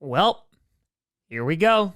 Well, here we go.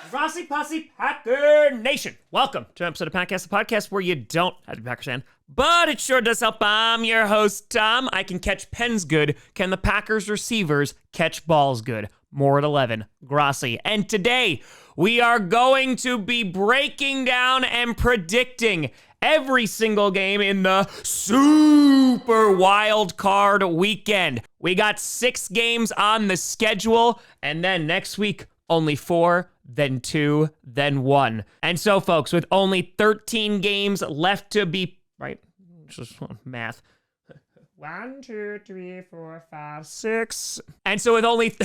Grossi Posse Packer Nation. Welcome to an episode of Packcast, the podcast where you don't have to be a Packers fan, but it sure does help. I'm your host, Tom. I can catch pens good. Can the Packers receivers catch balls good? More at 11, Grossi. And today, we are going to be breaking down and predicting every single game in the super wild card weekend. We got 6 games on the schedule, and then next week, only 4, then 2, then 1. And so, folks, with only 13 games left to be, right, just math. 1, 2, 3, 4, 5, 6. And so with only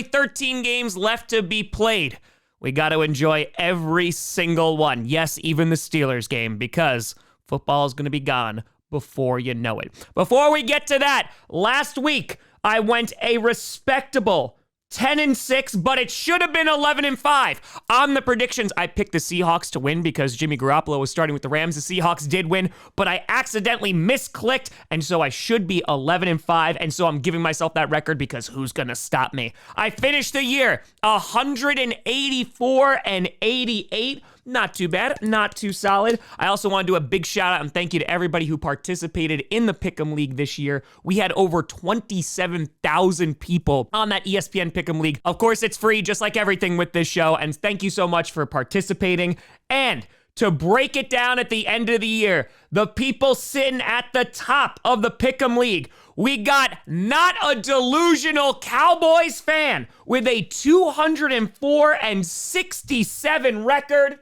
13 games left to be played, we got to enjoy every single one. Yes, even the Steelers game, because football is going to be gone before you know it. Before we get to that, last week I went a respectable 10-6, but it should have been 11-5. On the predictions, I picked the Seahawks to win because Jimmy Garoppolo was starting with the Rams. The Seahawks did win, but I accidentally misclicked, and so I should be 11-5, and so I'm giving myself that record because who's gonna stop me? I finished the year 184-88. Not too bad, not too solid. I also want to do a big shout out and thank you to everybody who participated in the Pickem League this year. We had over 27,000 people on that ESPN Pickem League. Of course, it's free, just like everything with this show, and thank you so much for participating. And to break it down at the end of the year, the people sitting at the top of the Pickem League, we got not a delusional Cowboys fan with a 204-67 record.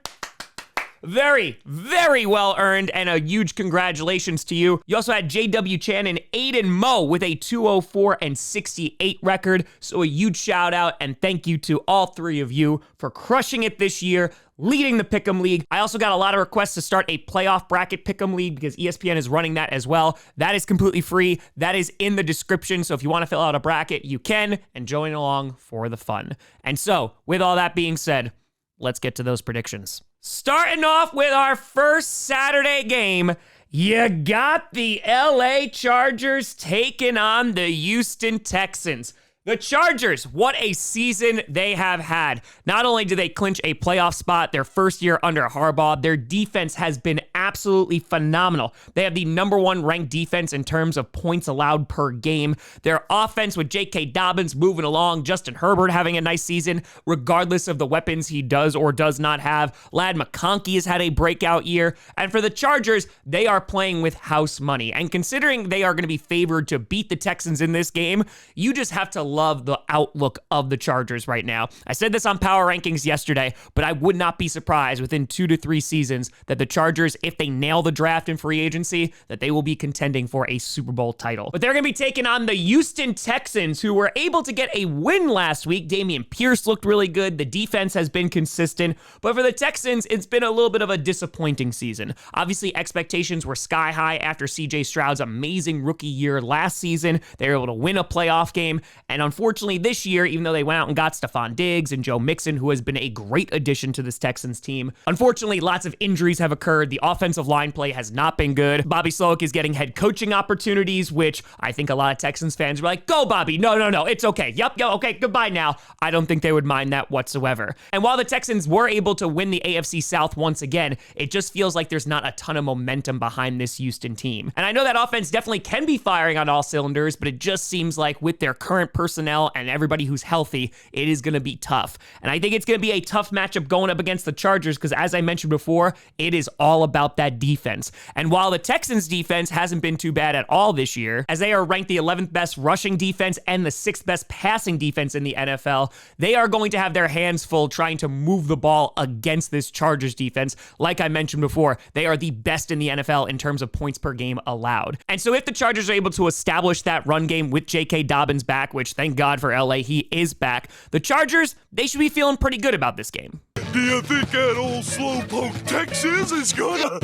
Very, very well earned, and a huge congratulations to you. You also had JW Chan and Aiden Moe with a 204-68 record. So a huge shout out and thank you to all 3 of you for crushing it this year, leading the Pickem League. I also got a lot of requests to start a playoff bracket Pickem League because ESPN is running that as well. That is completely free. That is in the description. So if you want to fill out a bracket, you can, and join along for the fun. And so, with all that being said, let's get to those predictions. Starting off with our first Saturday game, you got the LA Chargers taking on the Houston Texans. The Chargers, what a season they have had. Not only do they clinch a playoff spot their first year under Harbaugh, their defense has been absolutely phenomenal. They have the #1 ranked defense in terms of points allowed per game. Their offense with J.K. Dobbins moving along, Justin Herbert having a nice season, regardless of the weapons he does or does not have. Ladd McConkey has had a breakout year. And for the Chargers, they are playing with house money. And considering they are going to be favored to beat the Texans in this game, you just have to love the outlook of the Chargers right now. I said this on Power Rankings yesterday, but I would not be surprised within 2 to 3 seasons that the Chargers, if they nail the draft and free agency, that they will be contending for a Super Bowl title. But they're going to be taking on the Houston Texans, who were able to get a win last week. Dameon Pierce looked really good. The defense has been consistent. But for the Texans, it's been a little bit of a disappointing season. Obviously, expectations were sky high after C.J. Stroud's amazing rookie year last season. They were able to win a playoff game. And unfortunately, this year, even though they went out and got Stephon Diggs and Joe Mixon, who has been a great addition to this Texans team, unfortunately, lots of injuries have occurred. The offensive line play has not been good. Bobby Slowick is getting head coaching opportunities, which I think a lot of Texans fans were like, go, Bobby. No, it's okay. Yep, okay, goodbye now. I don't think they would mind that whatsoever. And while the Texans were able to win the AFC South once again, it just feels like there's not a ton of momentum behind this Houston team. And I know that offense definitely can be firing on all cylinders, but it just seems like with their current personnel and everybody who's healthy, it is going to be tough. And I think it's going to be a tough matchup going up against the Chargers because, as I mentioned before, it is all about that defense. And while the Texans defense hasn't been too bad at all this year, as they are ranked the 11th best rushing defense and the 6th best passing defense in the NFL, they are going to have their hands full trying to move the ball against this Chargers defense. Like I mentioned before, they are the best in the NFL in terms of points per game allowed. And so if the Chargers are able to establish that run game with J.K. Dobbins back, which thank God for LA, he is back, the Chargers, they should be feeling pretty good about this game. Do you think that old slowpoke Texas is gonna...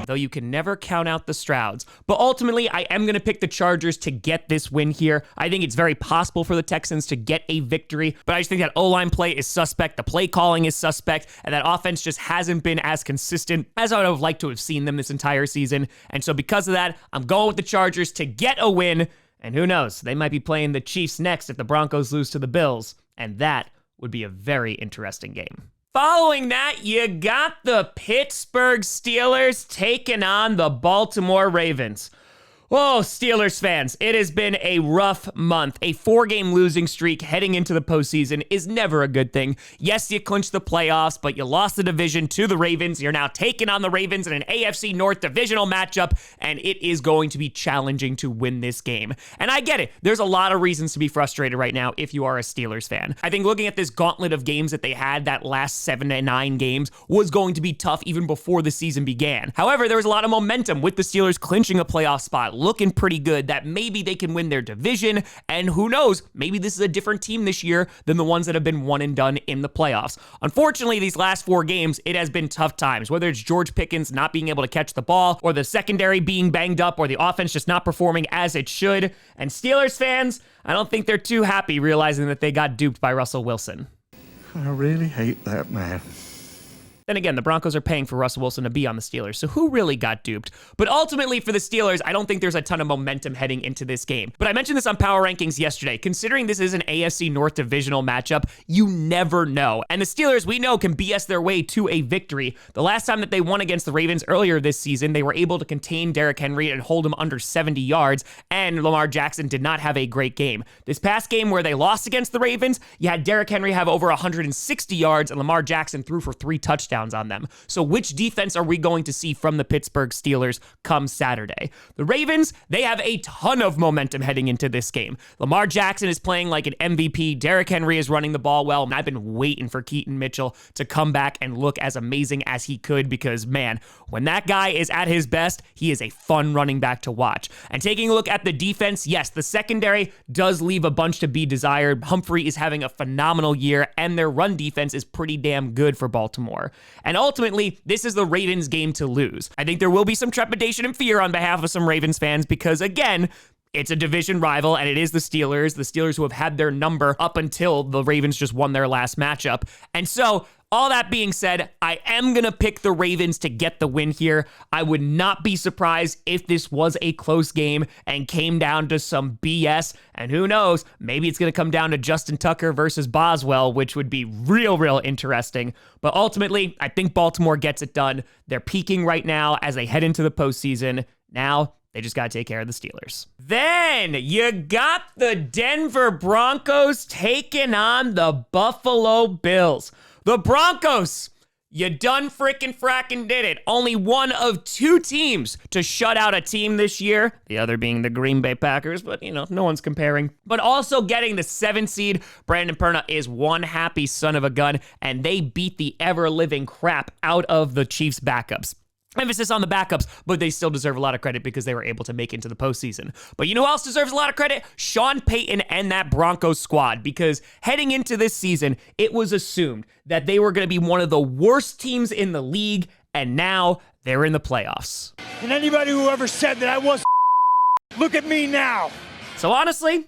though you can never count out the Strouds. But ultimately, I am going to pick the Chargers to get this win here. I think it's very possible for the Texans to get a victory, but I just think that O-line play is suspect, the play calling is suspect, and that offense just hasn't been as consistent as I would have liked to have seen them this entire season. And so because of that, I'm going with the Chargers to get a win. And who knows, they might be playing the Chiefs next if the Broncos lose to the Bills, and that would be a very interesting game. Following that, you got the Pittsburgh Steelers taking on the Baltimore Ravens. Oh, Steelers fans, it has been a rough month. A 4-game losing streak heading into the postseason is never a good thing. Yes, you clinched the playoffs, but you lost the division to the Ravens. You're now taking on the Ravens in an AFC North divisional matchup, and it is going to be challenging to win this game. And I get it. There's a lot of reasons to be frustrated right now if you are a Steelers fan. I think looking at this gauntlet of games that they had that last 7 to 9 games was going to be tough even before the season began. However, there was a lot of momentum with the Steelers clinching a playoff spot, looking pretty good, that maybe they can win their division, and who knows, maybe this is a different team this year than the ones that have been one and done in the playoffs. Unfortunately, these last 4 games, it has been tough times, whether it's George Pickens not being able to catch the ball, or the secondary being banged up, or the offense just not performing as it should. And Steelers fans, I don't think they're too happy realizing that they got duped by Russell Wilson. I really hate that man. Then again, the Broncos are paying for Russell Wilson to be on the Steelers, so who really got duped? But ultimately for the Steelers, I don't think there's a ton of momentum heading into this game. But I mentioned this on Power Rankings yesterday. Considering this is an AFC North divisional matchup, you never know. And the Steelers, we know, can BS their way to a victory. The last time that they won against the Ravens earlier this season, they were able to contain Derrick Henry and hold him under 70 yards, and Lamar Jackson did not have a great game. This past game where they lost against the Ravens, you had Derrick Henry have over 160 yards, and Lamar Jackson threw for 3 touchdowns on them. So which defense are we going to see from the Pittsburgh Steelers come Saturday? The Ravens, they have a ton of momentum heading into this game. Lamar Jackson is playing like an MVP. Derrick Henry is running the ball well, and I've been waiting for Keaton Mitchell to come back and look as amazing as he could because, man, when that guy is at his best, he is a fun running back to watch. And taking a look at the defense, yes, the secondary does leave a bunch to be desired. Humphrey is having a phenomenal year, and their run defense is pretty damn good for Baltimore. And ultimately, this is the Ravens' game to lose. I think there will be some trepidation and fear on behalf of some Ravens fans because, again, it's a division rival, and it is the Steelers who have had their number up until the Ravens just won their last matchup. And so, all that being said, I am going to pick the Ravens to get the win here. I would not be surprised if this was a close game and came down to some BS. And who knows, maybe it's going to come down to Justin Tucker versus Boswell, which would be real interesting. But ultimately, I think Baltimore gets it done. They're peaking right now as they head into the postseason. Now, they just got to take care of the Steelers. Then you got the Denver Broncos taking on the Buffalo Bills. The Broncos, you done frackin' did it. Only one of 2 teams to shut out a team this year. The other being the Green Bay Packers, but no one's comparing. But also getting the 7 seed, Brandon Perna is one happy son of a gun, and they beat the ever-living crap out of the Chiefs backups. Emphasis on the backups, but they still deserve a lot of credit because they were able to make it into the postseason. But you know who else deserves a lot of credit? Sean Payton and that Broncos squad, because heading into this season, it was assumed that they were going to be one of the worst teams in the league, and now they're in the playoffs. And anybody who ever said that I was look at me now. So honestly,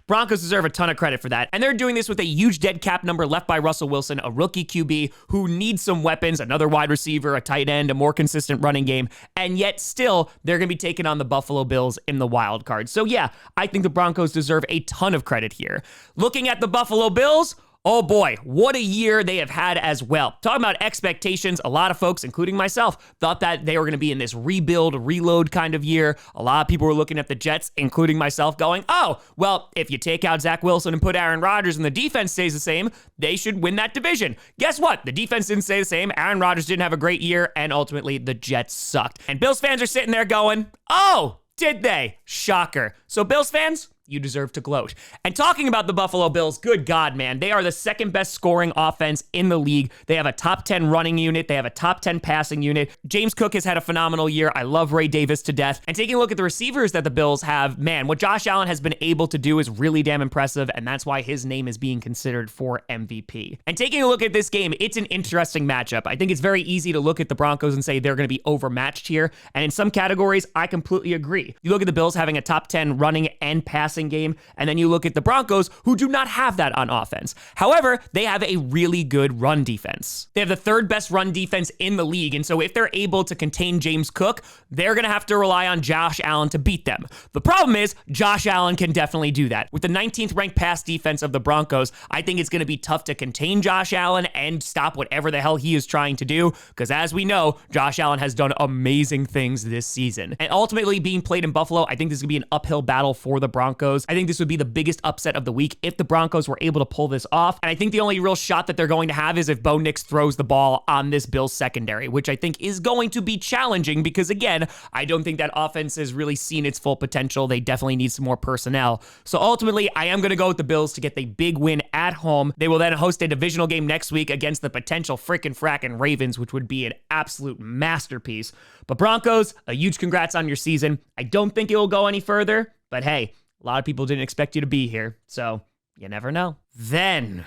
Broncos deserve a ton of credit for that, and they're doing this with a huge dead cap number left by Russell Wilson, a rookie QB who needs some weapons, another wide receiver, a tight end, a more consistent running game, and yet still, they're going to be taking on the Buffalo Bills in the wild card. So yeah, I think the Broncos deserve a ton of credit here. Looking at the Buffalo Bills, oh boy, what a year they have had as well. Talking about expectations, a lot of folks, including myself, thought that they were going to be in this rebuild, reload kind of year. A lot of people were looking at the Jets, including myself, going, oh, well, if you take out Zach Wilson and put Aaron Rodgers and the defense stays the same, they should win that division. Guess what? The defense didn't stay the same. Aaron Rodgers didn't have a great year, and ultimately the Jets sucked. And Bills fans are sitting there going, oh, did they? Shocker. So Bills fans, you deserve to gloat. And talking about the Buffalo Bills, good God, man, they are the second best scoring offense in the league. They have a top 10 running unit. They have a top 10 passing unit. James Cook has had a phenomenal year. I love Ray Davis to death. And taking a look at the receivers that the Bills have, man, what Josh Allen has been able to do is really damn impressive, and that's why his name is being considered for MVP. And taking a look at this game, it's an interesting matchup. I think it's very easy to look at the Broncos and say they're going to be overmatched here, and in some categories, I completely agree. You look at the Bills having a top 10 running and passing game, and then you look at the Broncos, who do not have that on offense. However, they have a really good run defense. They have the third best run defense in the league, and so if they're able to contain James Cook, they're going to have to rely on Josh Allen to beat them. The problem is, Josh Allen can definitely do that. With the 19th ranked pass defense of the Broncos, I think it's going to be tough to contain Josh Allen and stop whatever the hell he is trying to do, because as we know, Josh Allen has done amazing things this season. And ultimately, being played in Buffalo, I think this is going to be an uphill battle for the Broncos. I think this would be the biggest upset of the week if the Broncos were able to pull this off. And I think the only real shot that they're going to have is if Bo Nix throws the ball on this Bills secondary, which I think is going to be challenging because, again, I don't think that offense has really seen its full potential. They definitely need some more personnel. So ultimately, I am going to go with the Bills to get the big win at home. They will then host a divisional game next week against the potential frickin' Ravens, which would be an absolute masterpiece. But Broncos, a huge congrats on your season. I don't think it will go any further, but hey, a lot of people didn't expect you to be here, so you never know. Then,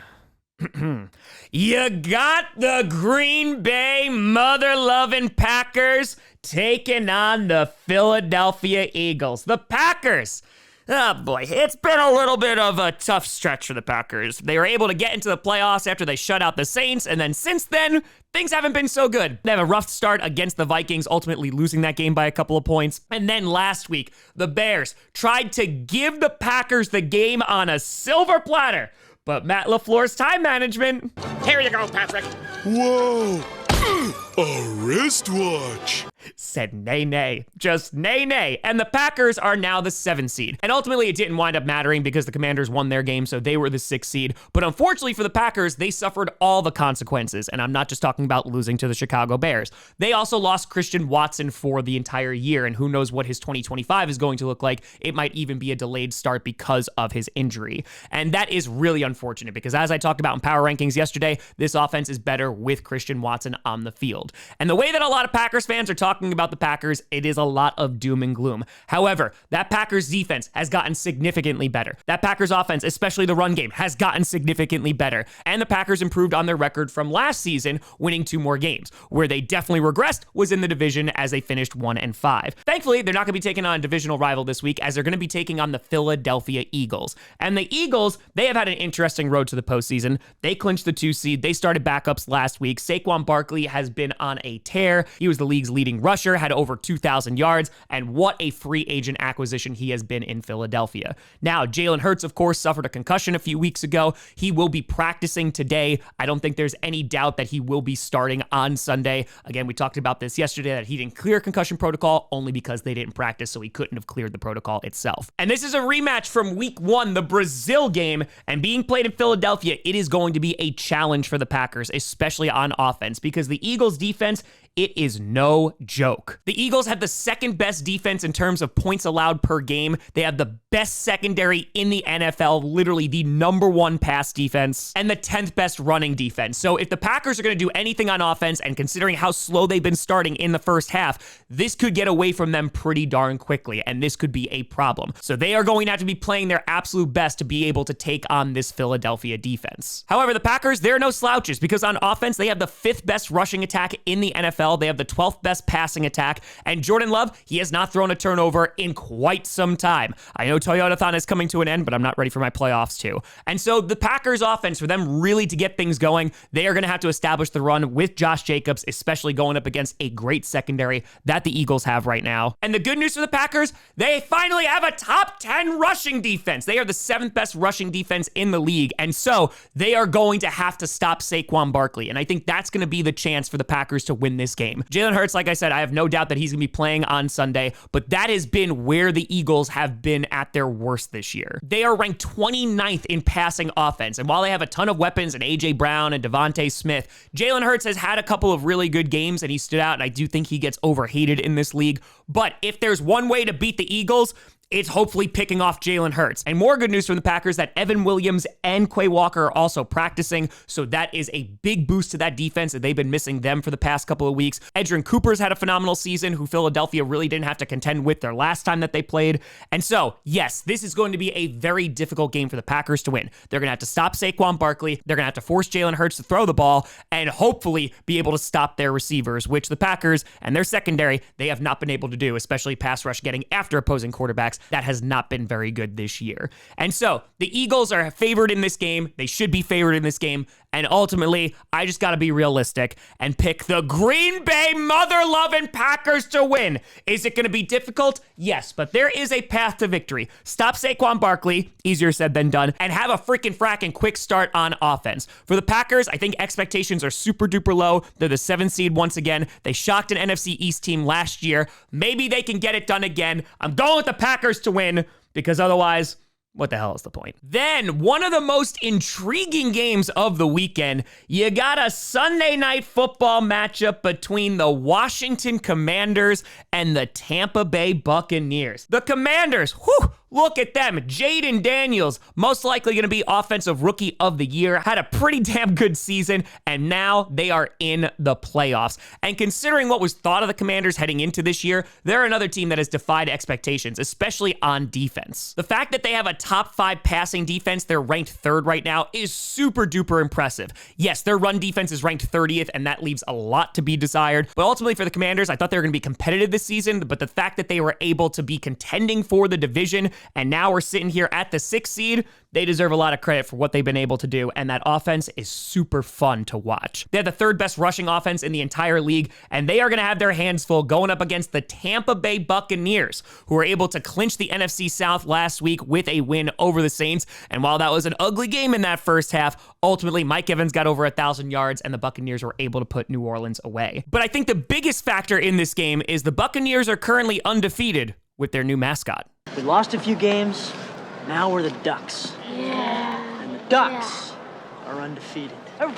you got the Green Bay mother-loving Packers taking on the Philadelphia Eagles. The Packers. Oh boy, it's been a little bit of a tough stretch for the Packers. They were able to get into the playoffs after they shut out the Saints, and then since then, things haven't been so good. They have a rough start against the Vikings, ultimately losing that game by a couple of points. And then last week, the Bears tried to give the Packers the game on a silver platter, but Matt LaFleur's time management. Here you go, Patrick. Whoa! A wristwatch. Said nay, just nay. And the Packers are now the 7th seed. And ultimately, it didn't wind up mattering because the Commanders won their game, so they were the 6th seed. But unfortunately for the Packers, they suffered all the consequences. And I'm not just talking about losing to the Chicago Bears. They also lost Christian Watson for the entire year, and who knows what his 2025 is going to look like. It might even be a delayed start because of his injury. And that is really unfortunate because as I talked about in Power Rankings yesterday, this offense is better with Christian Watson on the field. And the way that a lot of Packers fans are talking about the Packers, it is a lot of doom and gloom. However, that Packers defense has gotten significantly better. That Packers offense, especially the run game, has gotten significantly better. And the Packers improved on their record from last season, winning 2 more games. Where they definitely regressed was in the division as they finished 1-5. Thankfully, they're not going to be taking on a divisional rival this week as they're going to be taking on the Philadelphia Eagles. And the Eagles, they have had an interesting road to the postseason. They clinched the 2 seed. They started backups last week. Saquon Barkley has been on a tear. He was the league's leading rusher, had over 2,000 yards, and what a free agent acquisition he has been in Philadelphia. Now, Jalen Hurts, of course, suffered a concussion a few weeks ago. He will be practicing today. I don't think there's any doubt that he will be starting on Sunday. Again, we talked about this yesterday, that he didn't clear concussion protocol only because they didn't practice, so he couldn't have cleared the protocol itself. And this is a rematch from week 1, the Brazil game, and being played in Philadelphia, it is going to be a challenge for the Packers, especially on offense, because the Eagles defense, it is no joke. The Eagles have the 2nd best defense in terms of points allowed per game. They have the best secondary in the NFL, literally the #1 pass defense, and the 10th best running defense. So if the Packers are going to do anything on offense, and considering how slow they've been starting in the first half, this could get away from them pretty darn quickly, and this could be a problem. So they are going to have to be playing their absolute best to be able to take on this Philadelphia defense. However, the Packers, they're no slouches because on offense, they have the 5th best rushing attack in the NFL. They have the 12th best passing attack, and Jordan Love, he has not thrown a turnover in quite some time. I know Toyotathon is coming to an end, but I'm not ready for my playoffs too. And so the Packers offense, for them really to get things going, they are going to have to establish the run with Josh Jacobs, especially going up against a great secondary that the Eagles have right now. And the good news for the Packers, they finally have a top 10 rushing defense. They are the 7th best rushing defense in the league, and so they are going to have to stop Saquon Barkley, and I think that's going to be the chance for the Packers to win this game. Jalen Hurts, like I said, I have no doubt that he's going to be playing on Sunday, but that has been where the Eagles have been at their worst this year. They are ranked 29th in passing offense, and while they have a ton of weapons and A.J. Brown and Devontae Smith, Jalen Hurts has had a couple of really good games, and he stood out, and I do think he gets overhated in this league. But if there's one way to beat the Eagles, it's hopefully picking off Jalen Hurts. And more good news from the Packers that Evan Williams and Quay Walker are also practicing, so that is a big boost to that defense, and they've been missing them for the past couple of weeks. Edgerrin Cooper's had a phenomenal season, who Philadelphia really didn't have to contend with their last time that they played. And so, yes, this is going to be a very difficult game for the Packers to win. They're going to have to stop Saquon Barkley, they're going to have to force Jalen Hurts to throw the ball, and hopefully be able to stop their receivers, which the Packers and their secondary, they have not been able to do, especially pass rush getting after opposing quarterbacks. That has not been very good this year. And so, the Eagles are favored in this game. They should be favored in this game. And ultimately, I just got to be realistic and pick the Green Bay mother-loving Packers to win. Is it going to be difficult? Yes, but there is a path to victory. Stop Saquon Barkley, easier said than done, and have a freaking fracking quick start on offense. For the Packers, I think expectations are super duper low. They're the 7th seed once again. They shocked an NFC East team last year. Maybe they can get it done again. I'm going with the Packers to win, because otherwise, what the hell is the point? Then, one of the most intriguing games of the weekend, you got a Sunday night football matchup between the Washington Commanders and the Tampa Bay Buccaneers. The Commanders, whew, look at them. Jaden Daniels, most likely going to be Offensive Rookie of the Year, had a pretty damn good season, and now they are in the playoffs. And considering what was thought of the Commanders heading into this year, they're another team that has defied expectations, especially on defense. The fact that they have a top 5 passing defense, they're ranked 3rd right now, is super duper impressive. Yes, their run defense is ranked 30th, and that leaves a lot to be desired. But ultimately for the Commanders, I thought they were going to be competitive this season, but the fact that they were able to be contending for the division, and now we're sitting here at the 6th seed, they deserve a lot of credit for what they've been able to do, and that offense is super fun to watch. They have the 3rd best rushing offense in the entire league, and they are going to have their hands full going up against the Tampa Bay Buccaneers, who were able to clinch the NFC South last week with a win over the Saints. And while that was an ugly game in that first half, ultimately Mike Evans got over 1,000 yards, and the Buccaneers were able to put New Orleans away. But I think the biggest factor in this game is the Buccaneers are currently undefeated with their new mascot. We lost a few games, now we're the Ducks. Yeah. And the Ducks are undefeated. And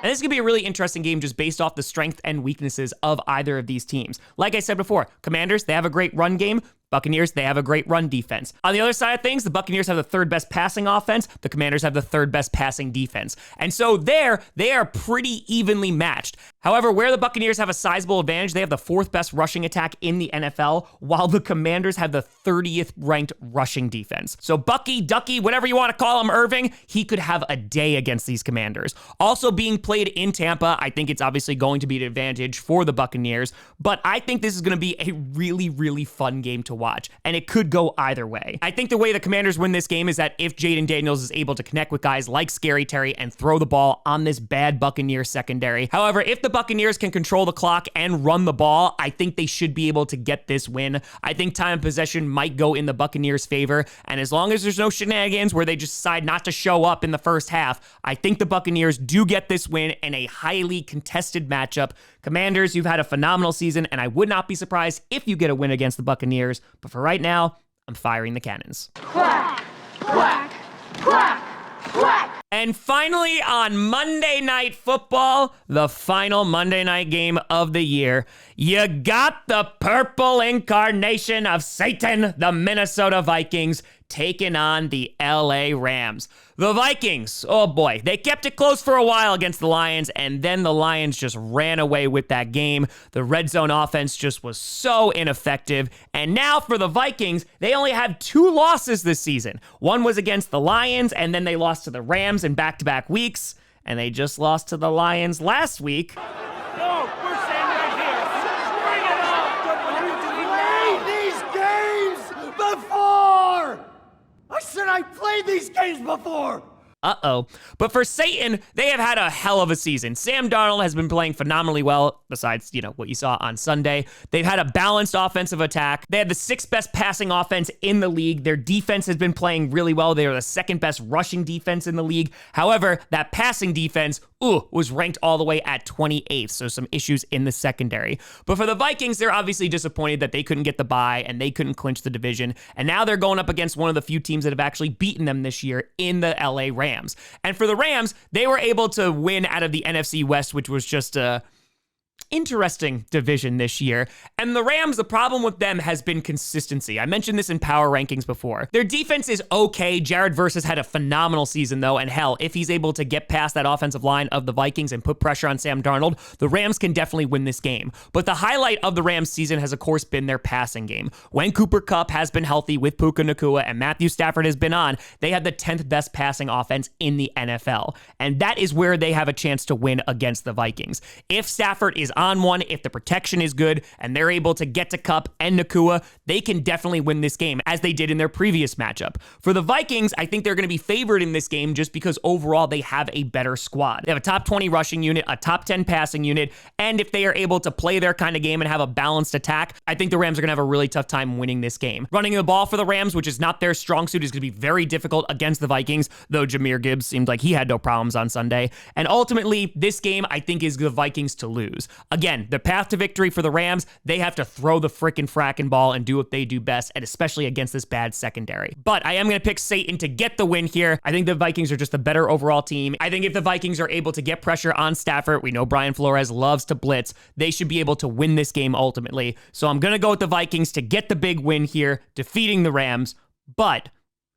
this is going to be a really interesting game just based off the strength and weaknesses of either of these teams. Like I said before, Commanders, they have a great run game. Buccaneers, they have a great run defense. On the other side of things, the Buccaneers have the 3rd best passing offense. The Commanders have the 3rd best passing defense. And so there, they are pretty evenly matched. However, where the Buccaneers have a sizable advantage, they have the 4th best rushing attack in the NFL, while the Commanders have the 30th ranked rushing defense. So Bucky, Ducky, whatever you want to call him, Irving, he could have a day against these Commanders. Also being played in Tampa, I think it's obviously going to be an advantage for the Buccaneers, but I think this is going to be a really, really fun game to watch, and it could go either way. I think the way the Commanders win this game is that if Jaden Daniels is able to connect with guys like Scary Terry and throw the ball on this bad Buccaneers secondary. However, if the Buccaneers can control the clock and run the ball, I think they should be able to get this win. I think time of possession might go in the Buccaneers' favor, and as long as there's no shenanigans where they just decide not to show up in the first half, I think the Buccaneers do get this win in a highly contested matchup. Commanders, you've had a phenomenal season, and I would not be surprised if you get a win against the Buccaneers, but for right now, I'm firing the cannons. Quack, quack, quack, quack. And finally, on Monday Night Football, the final Monday night game of the year, you got the purple incarnation of Satan, the Minnesota Vikings, taking on the LA Rams. The Vikings, oh boy, they kept it close for a while against the Lions, and then the Lions just ran away with that game. The red zone offense just was so ineffective. And now for the Vikings, they only have 2 losses this season. One was against the Lions, and then they lost to the Rams in back-to-back weeks, and they just lost to the Lions last week. No, we're standing right here. Bring it on. Played these games before. I said I played these games before. Uh-oh. But for Satan, they have had a hell of a season. Sam Darnold has been playing phenomenally well, besides, what you saw on Sunday. They've had a balanced offensive attack. They had the 6th best passing offense in the league. Their defense has been playing really well. They are the 2nd best rushing defense in the league. However, that passing defense, was ranked all the way at 28th, so some issues in the secondary. But for the Vikings, they're obviously disappointed that they couldn't get the bye and they couldn't clinch the division, and now they're going up against one of the few teams that have actually beaten them this year in the LA Rams. And for the Rams, they were able to win out of the NFC West, which was just interesting division this year. And the Rams, the problem with them has been consistency. I mentioned this in power rankings before. Their defense is okay. Jared Verse has had a phenomenal season though, and hell, if he's able to get past that offensive line of the Vikings and put pressure on Sam Darnold, the Rams can definitely win this game. But the highlight of the Rams season has of course been their passing game. When Cooper Kupp has been healthy with Puka Nacua and Matthew Stafford has been on, they have the 10th best passing offense in the NFL. And that is where they have a chance to win against the Vikings. If Stafford is on one, if the protection is good, and they're able to get to Kupp and Nacua, they can definitely win this game, as they did in their previous matchup. For the Vikings, I think they're going to be favored in this game just because overall they have a better squad. They have a top 20 rushing unit, a top 10 passing unit, and if they are able to play their kind of game and have a balanced attack, I think the Rams are going to have a really tough time winning this game. Running the ball for the Rams, which is not their strong suit, is going to be very difficult against the Vikings, though Jahmyr Gibbs seemed like he had no problems on Sunday. And ultimately, this game, I think, is the Vikings to lose. Again, the path to victory for the Rams, they have to throw the fracking ball and do what they do best, and especially against this bad secondary. But I am going to pick Satan to get the win here. I think the Vikings are just a better overall team. I think if the Vikings are able to get pressure on Stafford, we know Brian Flores loves to blitz, they should be able to win this game ultimately. So I'm going to go with the Vikings to get the big win here, defeating the Rams. But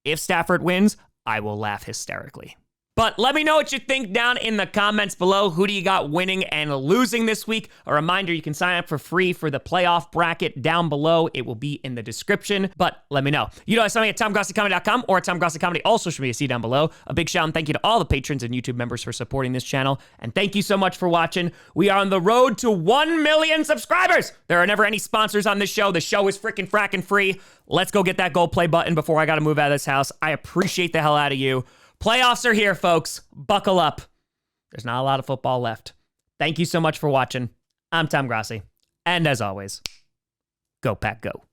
if Stafford wins, I will laugh hysterically. But let me know what you think down in the comments below. Who do you got winning and losing this week? A reminder, you can sign up for free for the playoff bracket down below. It will be in the description, but let me know. You know, I saw me at TomGrossiComedy.com or at TomGrossiComedy, all social media, see down below. A big shout and thank you to all the patrons and YouTube members for supporting this channel. And thank you so much for watching. We are on the road to 1 million subscribers. There are never any sponsors on this show. The show is frickin' frackin' free. Let's go get that gold play button before I got to move out of this house. I appreciate the hell out of you. Playoffs are here, folks. Buckle up. There's not a lot of football left. Thank you so much for watching. I'm Tom Grossi. And as always, go Pack Go.